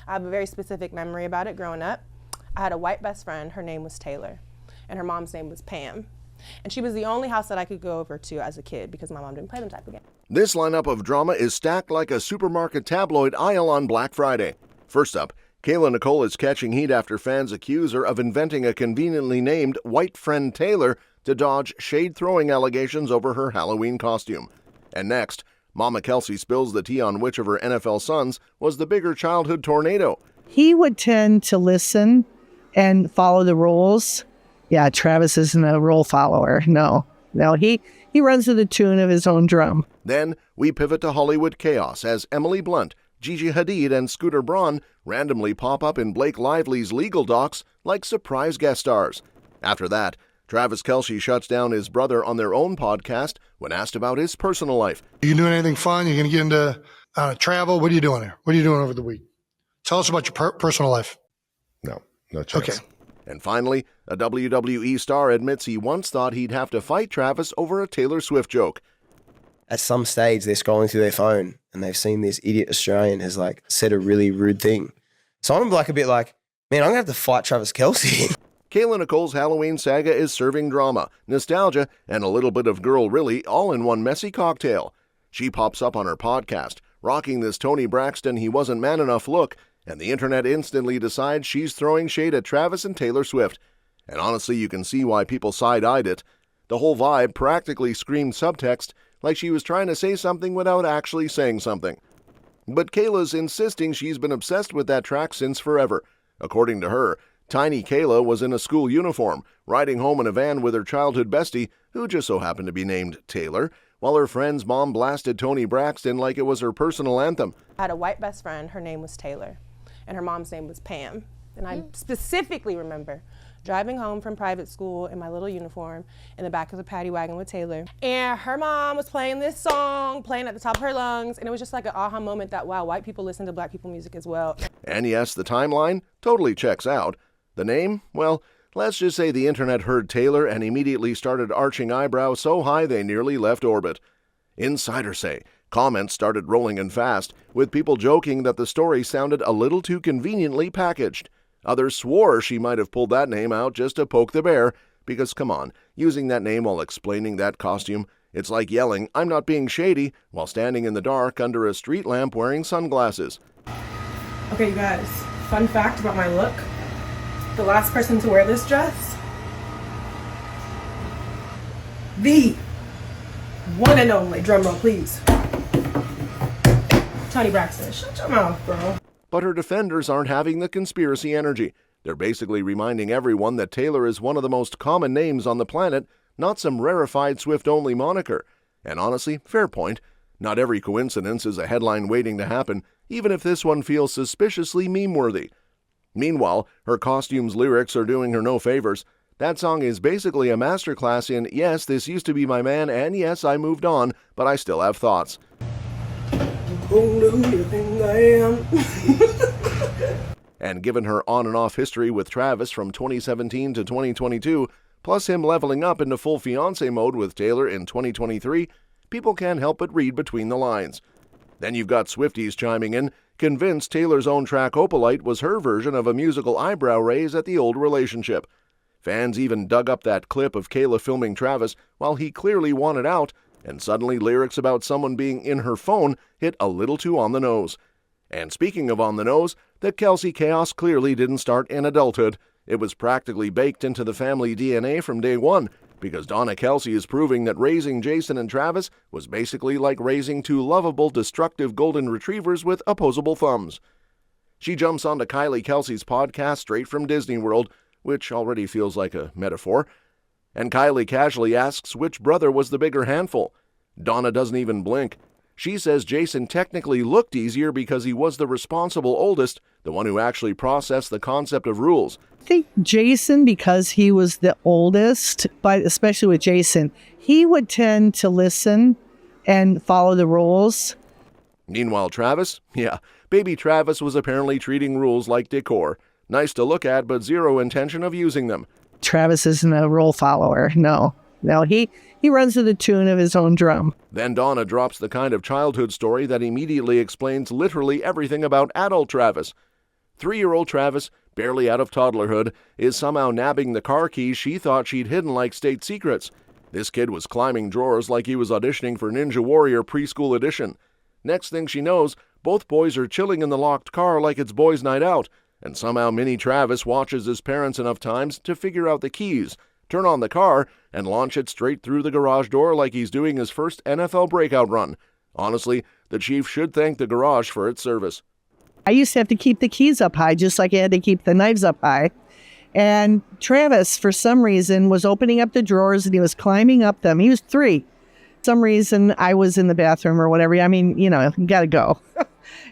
I have a very specific memory about it growing up. I had a white best friend, her name was Taylor, and her mom's name was Pam. And she was the only house that I could go over to as a kid because my mom didn't play them type of games. This lineup of drama is stacked like a supermarket tabloid aisle on Black Friday. First up, Kayla Nicole is catching heat after fans accuse her of inventing a conveniently named white friend Taylor to dodge shade-throwing allegations over her Halloween costume. And next, Mama Kelce spills the tea on which of her NFL sons was the bigger childhood tornado. He would tend to listen and follow the rules. Yeah, Travis isn't a rule follower. No, he runs to the tune of his own drum. Then we pivot to Hollywood chaos as Emily Blunt, Gigi Hadid, and Scooter Braun randomly pop up in Blake Lively's legal docs like surprise guest stars. After that, Travis Kelce shuts down his brother on their own podcast when asked about his personal life. Are you doing anything fun? You're going to get into travel? What are you doing here? What are you doing over the week? Tell us about your personal life. No chance. Okay. And finally, a WWE star admits he once thought he'd have to fight Travis over a Taylor Swift joke. At some stage, they're scrolling through their phone and they've seen this idiot Australian has said a really rude thing. So I'm a bit like, man, I'm going to have to fight Travis Kelce. Kayla Nicole's Halloween saga is serving drama, nostalgia, and a little bit of girl really all in one messy cocktail. She pops up on her podcast, rocking this Toni Braxton he wasn't man enough look, and the internet instantly decides she's throwing shade at Travis and Taylor Swift. And honestly, you can see why people side-eyed it. The whole vibe practically screamed subtext, like she was trying to say something without actually saying something. But Kayla's insisting she's been obsessed with that track since forever. According to her, tiny Kayla was in a school uniform, riding home in a van with her childhood bestie, who just so happened to be named Taylor, while her friend's mom blasted Toni Braxton like it was her personal anthem. I had a white best friend, her name was Taylor, and her mom's name was Pam. And I specifically remember driving home from private school in my little uniform in the back of the paddy wagon with Taylor. And her mom was playing this song, playing at the top of her lungs, and it was just like an aha moment that, wow, white people listen to black people music as well. And yes, the timeline totally checks out. The name? Well, let's just say the internet heard Taylor and immediately started arching eyebrows so high they nearly left orbit. Insiders say comments started rolling in fast, with people joking that the story sounded a little too conveniently packaged. Others swore she might have pulled that name out just to poke the bear, because come on, using that name while explaining that costume, it's like yelling, "I'm not being shady," while standing in the dark under a street lamp wearing sunglasses. Okay, you guys, fun fact about my look. The last person to wear this dress, the one and only, drumroll please, Toni Braxton. Shut your mouth, bro. But her defenders aren't having the conspiracy energy. They're basically reminding everyone that Taylor is one of the most common names on the planet, not some rarefied Swift-only moniker. And honestly, fair point. Not every coincidence is a headline waiting to happen, even if this one feels suspiciously meme-worthy. Meanwhile, her costume's lyrics are doing her no favors. That song is basically a masterclass in, yes, this used to be my man, and yes, I moved on, but I still have thoughts. Who do you think I am? And given her on and off history with Travis from 2017 to 2022, plus him leveling up into full fiancé mode with Taylor in 2023, people can't help but read between the lines. Then you've got Swifties chiming in, convinced Taylor's own track Opalite was her version of a musical eyebrow raise at the old relationship. Fans even dug up that clip of Kayla filming Travis while he clearly wanted out, and suddenly lyrics about someone being in her phone hit a little too on the nose. And speaking of on the nose, the Kelce chaos clearly didn't start in adulthood. It was practically baked into the family DNA from day one, because Donna Kelce is proving that raising Jason and Travis was basically like raising two lovable, destructive golden retrievers with opposable thumbs. She jumps onto Kayla Kelce's podcast straight from Disney World, which already feels like a metaphor, and Kylie casually asks which brother was the bigger handful. Donna doesn't even blink. She says Jason technically looked easier because he was the responsible oldest, the one who actually processed the concept of rules. I think Jason, because he was the oldest, but especially with Jason, he would tend to listen and follow the rules. Meanwhile, Travis? Yeah, baby Travis was apparently treating rules like decor. Nice to look at, but zero intention of using them. Travis isn't a rule follower. No, he runs to the tune of his own drum. Then Donna drops the kind of childhood story that immediately explains literally everything about adult Travis. 3-year-old Travis, barely out of toddlerhood, is somehow nabbing the car keys she thought she'd hidden like state secrets. This kid was climbing drawers like he was auditioning for Ninja Warrior Preschool Edition. Next thing she knows, both boys are chilling in the locked car like it's boys' night out, and somehow mini Travis watches his parents enough times to figure out the keys, turn on the car, and launch it straight through the garage door like he's doing his first NFL breakout run. Honestly, the Chief should thank the garage for its service. I used to have to keep the keys up high, just like I had to keep the knives up high. And Travis, for some reason, was opening up the drawers and he was climbing up them. He was 3. For some reason, I was in the bathroom or whatever. I mean, you got to go.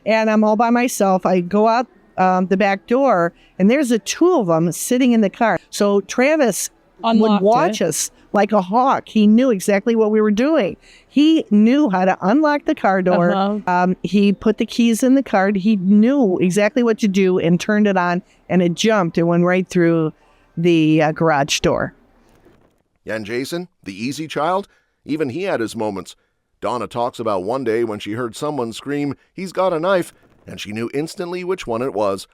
And I'm all by myself. I go out the back door and there's the 2 of them sitting in the car. So Travis would watch us like a hawk. He knew exactly what we were doing. He knew how to unlock the car door. He put the keys in the car. He knew exactly what to do and turned it on, and it jumped and went right through the garage door. And Jason, the easy child, even he had his moments. Donna talks about one day when she heard someone scream, "He's got a knife," and she knew instantly which one it was.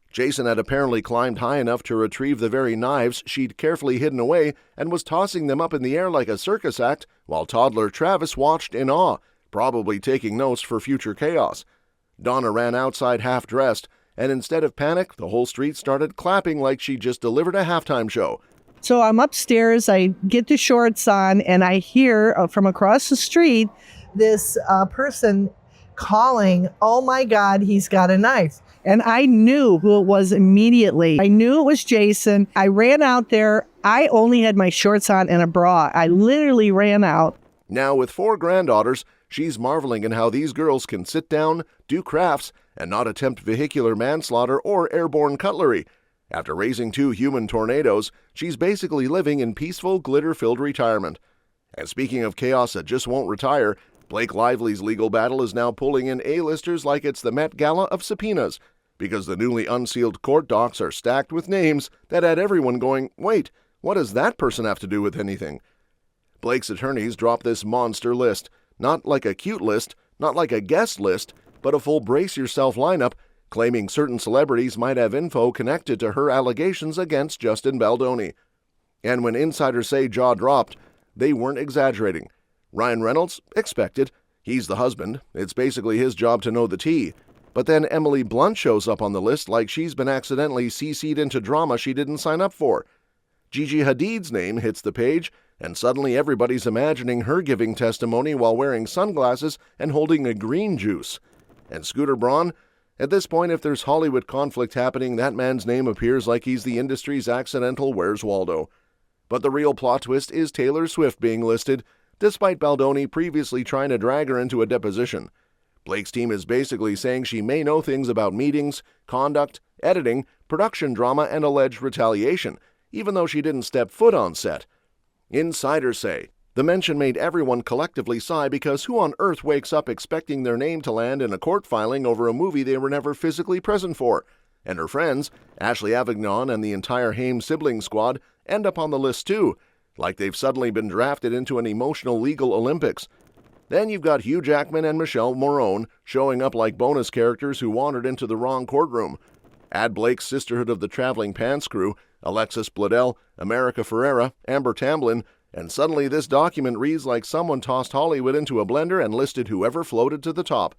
Jason had apparently climbed high enough to retrieve the very knives she'd carefully hidden away and was tossing them up in the air like a circus act, while toddler Travis watched in awe, probably taking notes for future chaos. Donna ran outside half-dressed, and instead of panic, the whole street started clapping like she just delivered a halftime show. So I'm upstairs, I get the shorts on, and I hear from across the street this person calling, "Oh my God, he's got a knife." And I knew who it was immediately. I knew it was Jason. I ran out there. I only had my shorts on and a bra. I literally ran out. Now, with 4 granddaughters, she's marveling at how these girls can sit down, do crafts, and not attempt vehicular manslaughter or airborne cutlery. After raising 2 human tornadoes, she's basically living in peaceful, glitter-filled retirement. And speaking of chaos that just won't retire, Blake Lively's legal battle is now pulling in A-listers like it's the Met Gala of subpoenas, because the newly unsealed court docs are stacked with names that had everyone going, "Wait, what does that person have to do with anything?" Blake's attorneys dropped this monster list, not like a cute list, not like a guest list, but a full brace-yourself lineup, claiming certain celebrities might have info connected to her allegations against Justin Baldoni. And when insiders say jaw dropped, they weren't exaggerating. Ryan Reynolds? Expected. He's the husband. It's basically his job to know the tea. But then Emily Blunt shows up on the list like she's been accidentally CC'd into drama she didn't sign up for. Gigi Hadid's name hits the page, and suddenly everybody's imagining her giving testimony while wearing sunglasses and holding a green juice. And Scooter Braun? At this point, if there's Hollywood conflict happening, that man's name appears like he's the industry's accidental Where's Waldo. But the real plot twist is Taylor Swift being listed, despite Baldoni previously trying to drag her into a deposition. Blake's team is basically saying she may know things about meetings, conduct, editing, production drama, and alleged retaliation, even though she didn't step foot on set. Insiders say the mention made everyone collectively sigh because who on earth wakes up expecting their name to land in a court filing over a movie they were never physically present for? And her friends, Ashley Avignon and the entire Haim sibling squad, end up on the list too, like they've suddenly been drafted into an emotional legal Olympics. Then you've got Hugh Jackman and Michelle Morone showing up like bonus characters who wandered into the wrong courtroom. Add Blake's Sisterhood of the Traveling Pants crew, Alexis Bledel, America Ferrera, Amber Tamblyn, and suddenly this document reads like someone tossed Hollywood into a blender and listed whoever floated to the top.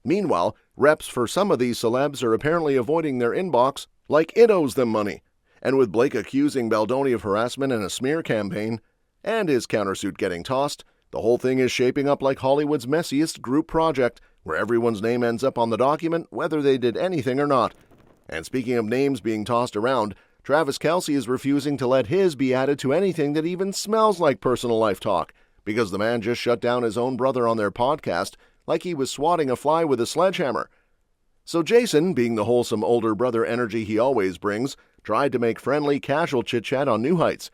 Meanwhile, reps for some of these celebs are apparently avoiding their inbox like it owes them money. And with Blake accusing Baldoni of harassment and a smear campaign, and his countersuit getting tossed, the whole thing is shaping up like Hollywood's messiest group project, where everyone's name ends up on the document, whether they did anything or not. And speaking of names being tossed around, Travis Kelce is refusing to let his be added to anything that even smells like personal life talk, because the man just shut down his own brother on their podcast like he was swatting a fly with a sledgehammer. So Jason, being the wholesome older brother energy he always brings, tried to make friendly, casual chit-chat on New Heights.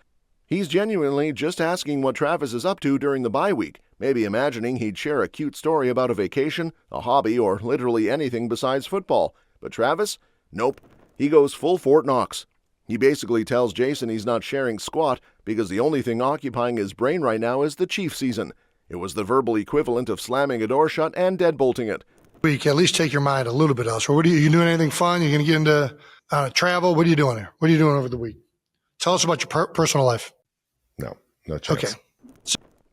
He's genuinely just asking what Travis is up to during the bye week, maybe imagining he'd share a cute story about a vacation, a hobby, or literally anything besides football. But Travis? Nope. He goes full Fort Knox. He basically tells Jason he's not sharing squat because the only thing occupying his brain right now is the Chief season. It was the verbal equivalent of slamming a door shut and deadbolting it. week, at least take your mind a little bit elsewhere. What are you doing anything fun? You're going to get into travel? What are you doing here? What are you doing over the week? Tell us about your personal life. No chance. Okay.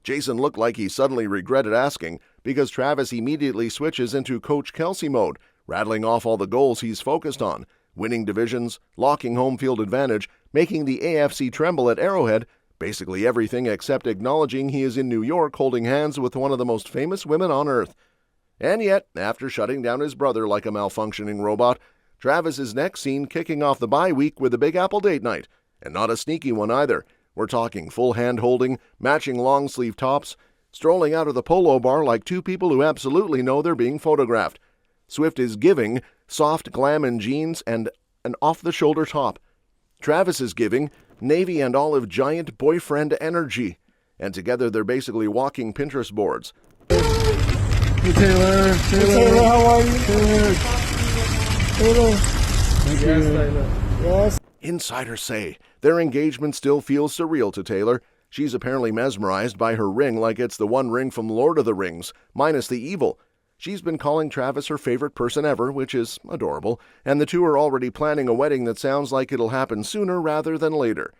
Jason looked like he suddenly regretted asking because Travis immediately switches into Coach Kelce mode, rattling off all the goals he's focused on, winning divisions, locking home field advantage, making the AFC tremble at Arrowhead, basically everything except acknowledging he is in New York holding hands with one of the most famous women on earth. And yet, after shutting down his brother like a malfunctioning robot, Travis is next seen kicking off the bye week with a Big Apple date night, and not a sneaky one either. We're talking full hand-holding, matching long-sleeve tops, strolling out of the Polo Bar like two people who absolutely know they're being photographed. Swift is giving soft glam and jeans and an off-the-shoulder top. Travis is giving navy and olive giant boyfriend energy. And together they're basically walking Pinterest boards. Hey, Taylor. Taylor, how are you? Taylor. Thank you. Taylor. Yes. Insiders say their engagement still feels surreal to Taylor. She's apparently mesmerized by her ring like it's the one ring from Lord of the Rings, minus the evil. She's been calling Travis her favorite person ever, which is adorable, and the two are already planning a wedding that sounds like it'll happen sooner rather than later.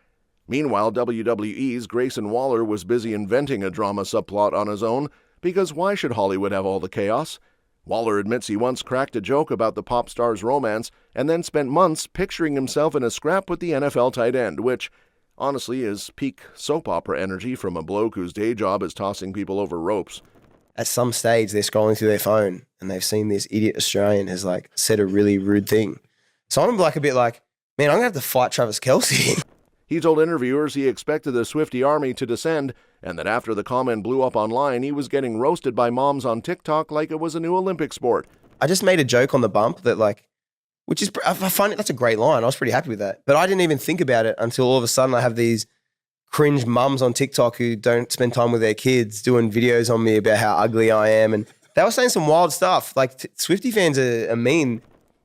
Meanwhile, WWE's Grayson Waller was busy inventing a drama subplot on his own, because why should Hollywood have all the chaos? Waller admits he once cracked a joke about the pop star's romance and then spent months picturing himself in a scrap with the NFL tight end, which, honestly, is peak soap opera energy from a bloke whose day job is tossing people over ropes. At some stage, they're scrolling through their phone and they've seen this idiot Australian has like said a really rude thing. So I'm like a bit like, man, I'm going to have to fight Travis Kelce. He told interviewers he expected the Swiftie army to descend and that after the comment blew up online, he was getting roasted by moms on TikTok like it was a new Olympic sport. I just made a joke on the bump that like, which is, I find it, that's a great line. I was pretty happy with that. But I didn't even think about it until all of a sudden I have these cringe mums on TikTok who don't spend time with their kids doing videos on me about how ugly I am. And they were saying some wild stuff. Like Swiftie fans are mean.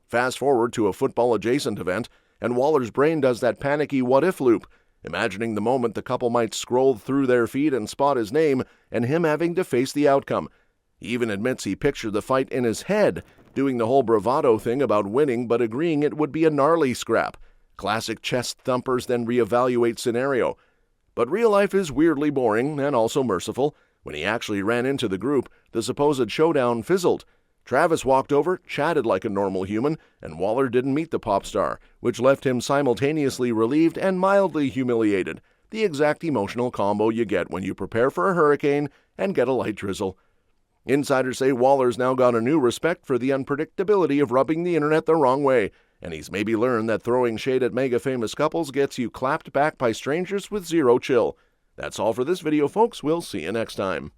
Fast forward to a football-adjacent event, and Waller's brain does that panicky what-if loop, imagining the moment the couple might scroll through their feed and spot his name and him having to face the outcome. He even admits he pictured the fight in his head, doing the whole bravado thing about winning but agreeing it would be a gnarly scrap. Classic chest thumpers then reevaluate scenario. But real life is weirdly boring and also merciful. When he actually ran into the group, the supposed showdown fizzled. Travis walked over, chatted like a normal human, and Waller didn't meet the pop star, which left him simultaneously relieved and mildly humiliated. The exact emotional combo you get when you prepare for a hurricane and get a light drizzle. Insiders say Waller's now got a new respect for the unpredictability of rubbing the internet the wrong way, and he's maybe learned that throwing shade at mega-famous couples gets you clapped back by strangers with zero chill. That's all for this video, folks. We'll see you next time.